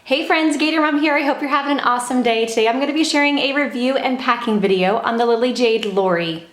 Hey friends, Gator Mom here. I hope you're having an awesome day. Today I'm going to be sharing a review and packing video on the lilyjade Lorie.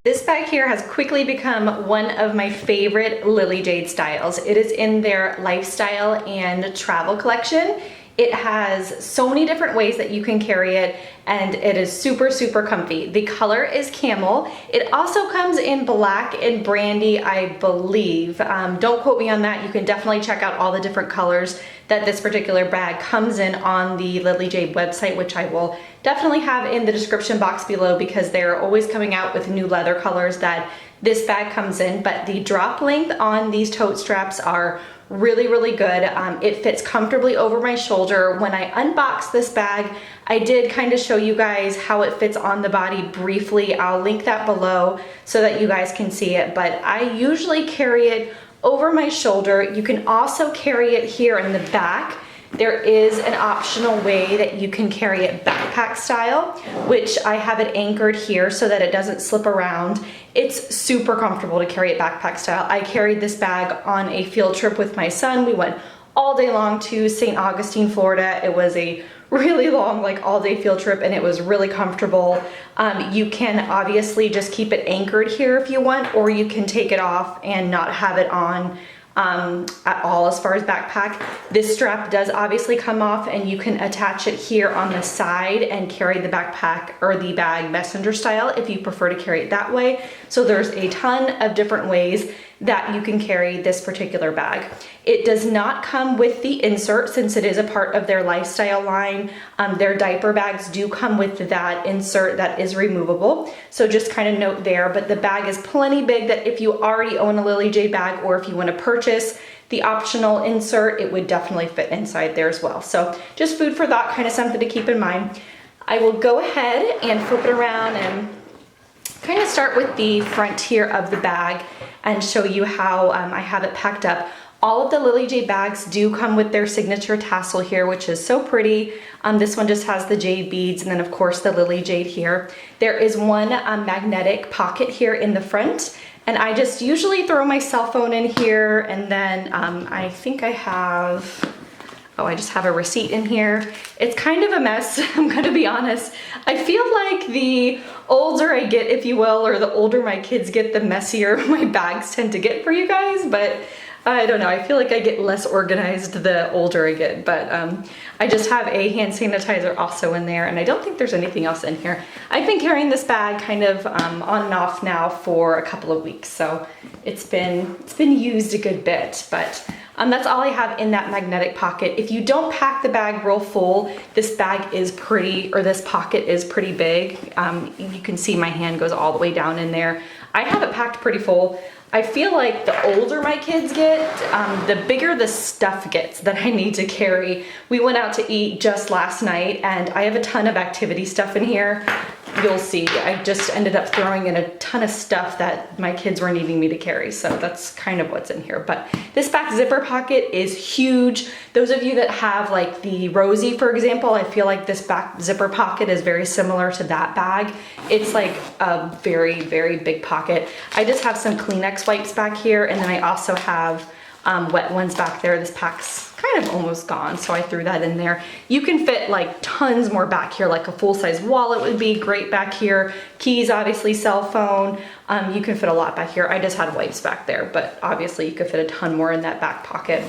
This bag here has quickly become one of my favorite lilyjade styles. It is in their lifestyle and travel collection. It has so many different ways that you can carry it, and it is super, super comfy. The color is camel. It also comes in black and brandy, I believe. Don't quote me on that. You can definitely check out all the different colors that this particular bag comes in on the lilyjade website, which I will definitely have in the description box below because they're always coming out with new leather colors that this bag comes in. But the drop length on these tote straps are really, really good. It fits comfortably over my shoulder. When I unboxed this bag, I did kind of show you guys how it fits on the body briefly. I'll link that below so that you guys can see it, but I usually carry it over my shoulder. You can also carry it here in the back. There is an optional way that you can carry it backpack style, which I have it anchored here so that it doesn't slip around. It's super comfortable to carry it backpack style. I carried this bag on a field trip with my son. We went all day long to St. Augustine, Florida. It was a really long, like all day field trip, and it was really comfortable. You can obviously just keep it anchored here if you want, or you can take it off and not have it on at all as far as backpack. This strap does obviously come off, and you can attach it here on the side and carry the backpack or the bag messenger style if you prefer to carry it that way. So there's a ton of different ways that you can carry this particular bag. It does not come with the insert since it is a part of their lifestyle line. Their diaper bags do come with that insert that is removable. So just kind of note there, but the bag is plenty big that if you already own a lilyjade bag or if you want to purchase the optional insert, it would definitely fit inside there as well. So just food for thought, kind of something to keep in mind. I will go ahead and flip it around and kind of start with the front here of the bag and show you how I have it packed up. All of the lilyjade bags do come with their signature tassel here, which is so pretty. This one just has the jade beads and then of course the lilyjade here. There is one magnetic pocket here in the front, and I just usually throw my cell phone in here, and then I think I have, oh, I just have a receipt in here. It's kind of a mess, I'm gonna be honest. I feel like the older I get, if you will, or the older my kids get, the messier my bags tend to get for you guys, but I don't know, I feel like I get less organized the older I get, but I just have a hand sanitizer also in there, and I don't think there's anything else in here. I've been carrying this bag kind of on and off now for a couple of weeks, so it's been used a good bit, but that's all I have in that magnetic pocket. If you don't pack the bag real full, this bag is pretty, or this pocket is pretty big. You can see my hand goes all the way down in there. I have it packed pretty full. I feel like the older my kids get, the bigger the stuff gets that I need to carry. We went out to eat just last night, and I have a ton of activity stuff in here. You'll see, I just ended up throwing in a ton of stuff that my kids were needing me to carry, so that's kind of what's in here. But this back zipper pocket is huge. Those of you that have like the Rosie, for example, I feel like this back zipper pocket is very similar to that bag. It's like a very, very big pocket. I just have some Kleenex wipes back here, and then I also have wet ones back there. This pack's kind of almost gone, so I threw that in there. You can fit like tons more back here, like a full-size wallet would be great back here. Keys, obviously, cell phone. You can fit a lot back here. I just had wipes back there, but obviously you could fit a ton more in that back pocket.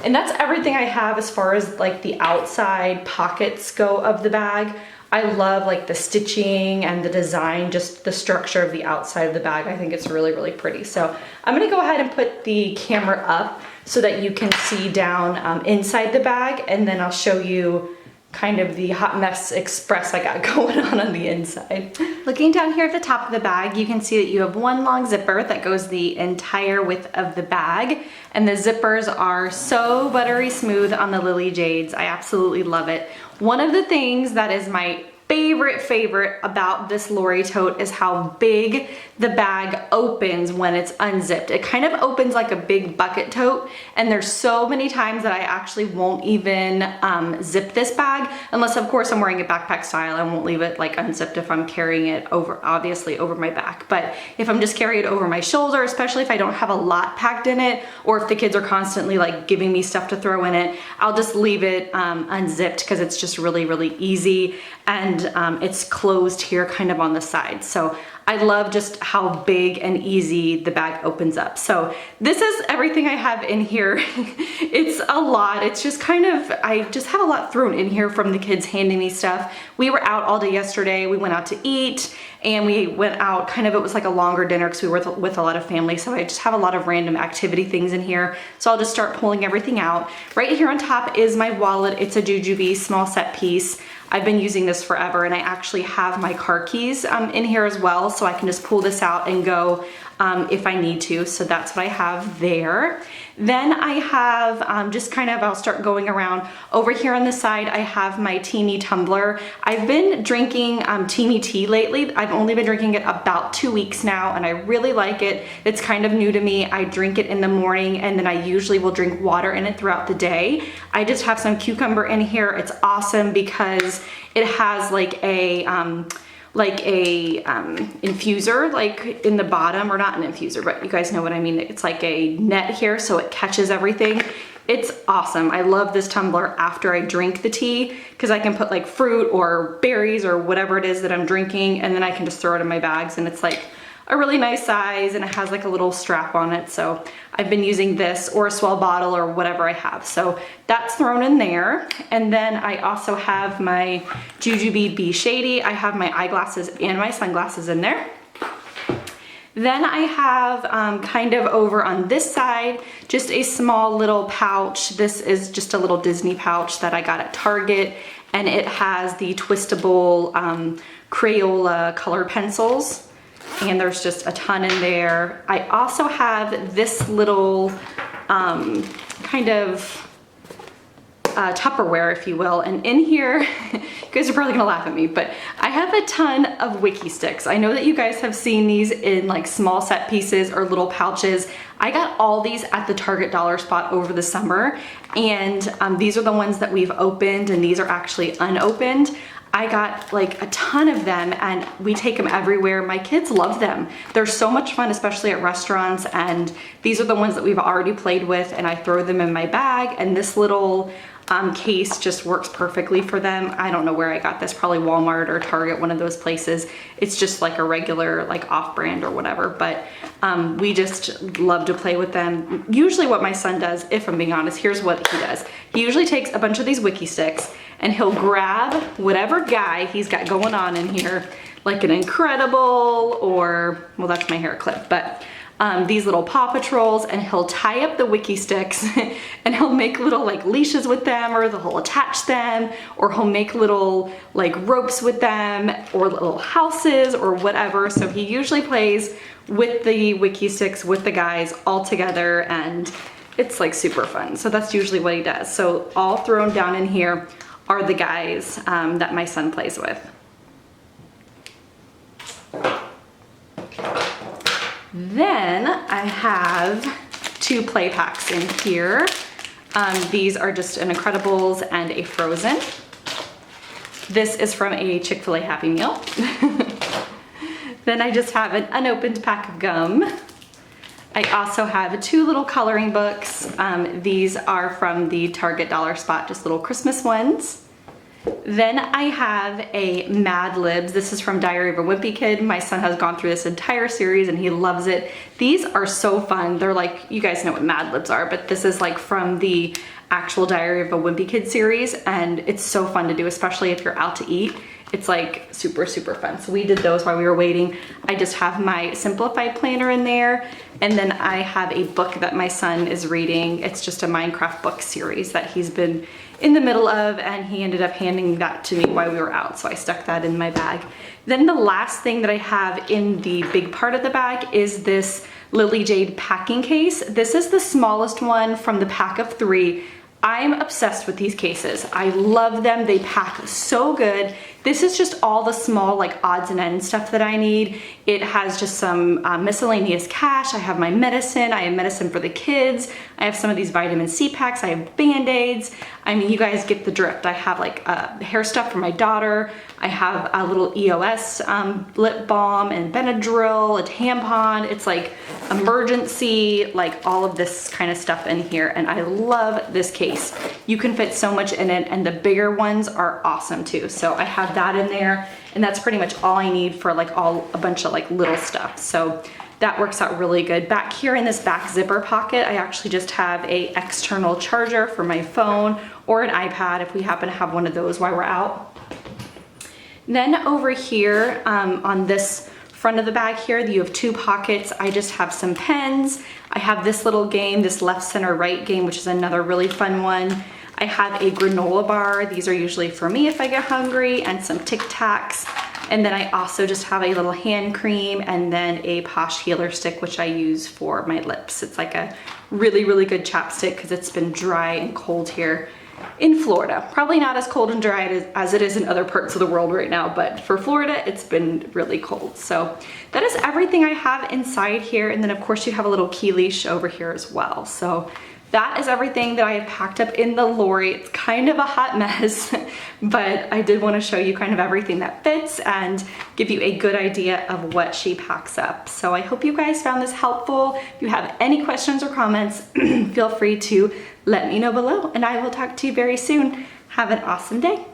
And that's everything I have as far as like the outside pockets go of the bag. I love like the stitching and the design, just the structure of the outside of the bag. I think it's really, really pretty. So I'm gonna go ahead and put the camera up so that you can see down inside the bag, and then I'll show you kind of the hot mess express I got going on the inside. Looking down here at the top of the bag, you can see that you have one long zipper that goes the entire width of the bag, and the zippers are so buttery smooth on the lilyjades. I absolutely love it. One of the things that is my favorite about this Lorie tote is how big the bag opens when it's unzipped. It kind of opens like a big bucket tote, and there's so many times that I actually won't even zip this bag, unless of course I'm wearing a backpack style. I won't leave it like unzipped if I'm carrying it over, obviously over my back. But if I'm just carrying it over my shoulder, especially if I don't have a lot packed in it, or if the kids are constantly like giving me stuff to throw in it, I'll just leave it unzipped because it's just really easy, and it's closed here kind of on the side. So I love just how big and easy the bag opens up. So this is everything I have in here. It's a lot. It's just kind of, I just have a lot thrown in here from the kids handing me stuff. We were out all day yesterday. We went out to eat, and we went out kind of, it was like a longer dinner because we were with a lot of family. So I just have a lot of random activity things in here. So I'll just start pulling everything out. Right here on top is my wallet. It's a Jujubee small set piece. I've been using this forever, and I actually have my car keys in here as well, so I can just pull this out and go if I need to. So that's what I have there. Then I have just kind of, I'll start going around. Over here on the side, I have my teeny tumbler. I've been drinking teeny tea lately. I've only been drinking it about 2 weeks now, and I really like it. It's kind of new to me. I drink it in the morning, and then I usually will drink water in it throughout the day. I just have some cucumber in here. It's awesome because it has like a infuser like in the bottom, or not an infuser, but you guys know what I mean. It's like a net here, so it catches everything. It's awesome. I love this tumbler after I drink the tea because I can put like fruit or berries or whatever it is that I'm drinking, and then I can just throw it in my bags, and it's like a really nice size, and it has like a little strap on it. So I've been using this, or a Swell bottle, or whatever I have. So that's thrown in there. And then I also have my Jujubee Be Shady. I have my eyeglasses and my sunglasses in there. Then I have kind of over on this side, just a small little pouch. This is just a little Disney pouch that I got at Target, and it has the twistable Crayola color pencils. And there's just a ton in there. I also have this little kind of Tupperware, if you will. And in here, you guys are probably gonna laugh at me, but I have a ton of wiki sticks. I know that you guys have seen these in like small set pieces or little pouches. I got all these at the Target dollar spot over the summer, and these are the ones that we've opened, and these are actually unopened. I got like a ton of them, and we take them everywhere. My kids love them. They're so much fun, especially at restaurants, and these are the ones that we've already played with, and I throw them in my bag, and this little case just works perfectly for them. I don't know where I got this, probably Walmart or Target, one of those places. It's just like a regular like off-brand or whatever, but we just love to play with them. Usually what my son does, if I'm being honest, here's what he does. He usually takes a bunch of these wiki sticks, and he'll grab whatever guy he's got going on in here, like an Incredible, or, well, that's my hair clip, but these little Paw Patrols, and he'll tie up the wiki sticks and he'll make little like leashes with them, or he'll attach them, or he'll make little like ropes with them, or little houses or whatever. So he usually plays with the wiki sticks with the guys all together, and it's like super fun. So that's usually what he does. So all thrown down in here are the guys that my son plays with. Then I have 2 play packs in here. These are just an Incredibles and a Frozen. This is from a Chick-fil-A Happy Meal. Then I just have an unopened pack of gum. I also have 2 little coloring books. These are from the Target dollar spot, just little Christmas ones. Then I have a Mad Libs. This is from Diary of a Wimpy Kid. My son has gone through this entire series and he loves it. These are so fun. They're like, you guys know what Mad Libs are, but this is like from the actual Diary of a Wimpy Kid series, and it's so fun to do, especially if you're out to eat. It's like super fun. So we did those while we were waiting. I just have my simplified planner in there, and then I have a book that my son is reading. It's just a Minecraft book series that he's been in the middle of, and he ended up handing that to me while we were out, so I stuck that in my bag. Then the last thing that I have in the big part of the bag is this lilyjade packing case. This is the smallest one from the pack of 3. I'm obsessed with these cases. I love them. They pack so good. This is just all the small like odds and ends stuff that I need. It has just some miscellaneous cash. I have my medicine. I have medicine for the kids. I have some of these vitamin C packs. I have Band-Aids. I mean, you guys get the drift. I have like hair stuff for my daughter. I have a little EOS lip balm and Benadryl, a tampon. It's like emergency, like all of this kind of stuff in here. And I love this case. You can fit so much in it, and the bigger ones are awesome too. So I have that in there, and that's pretty much all I need for like a bunch of like little stuff. So that works out really good. Back here in this back zipper pocket, I actually just have a external charger for my phone or an iPad if we happen to have one of those while we're out. Then over here on this front of the bag here, you have two pockets. I just have some pens. I have this little game, this left, center, right game, which is another really fun one. I have a granola bar. These are usually for me if I get hungry, and some Tic Tacs. And then I also just have a little hand cream and then a Posh Healer stick, which I use for my lips. It's like a really, really good chapstick because it's been dry and cold here in Florida. Probably not as cold and dry as it is in other parts of the world right now, but for Florida, it's been really cold. So that is everything I have inside here. And then of course you have a little key leash over here as well. So that is everything that I have packed up in the Lorie. It's kind of a hot mess, but I did want to show you kind of everything that fits and give you a good idea of what she packs up. So I hope you guys found this helpful. If you have any questions or comments, feel free to let me know below, and I will talk to you very soon. Have an awesome day.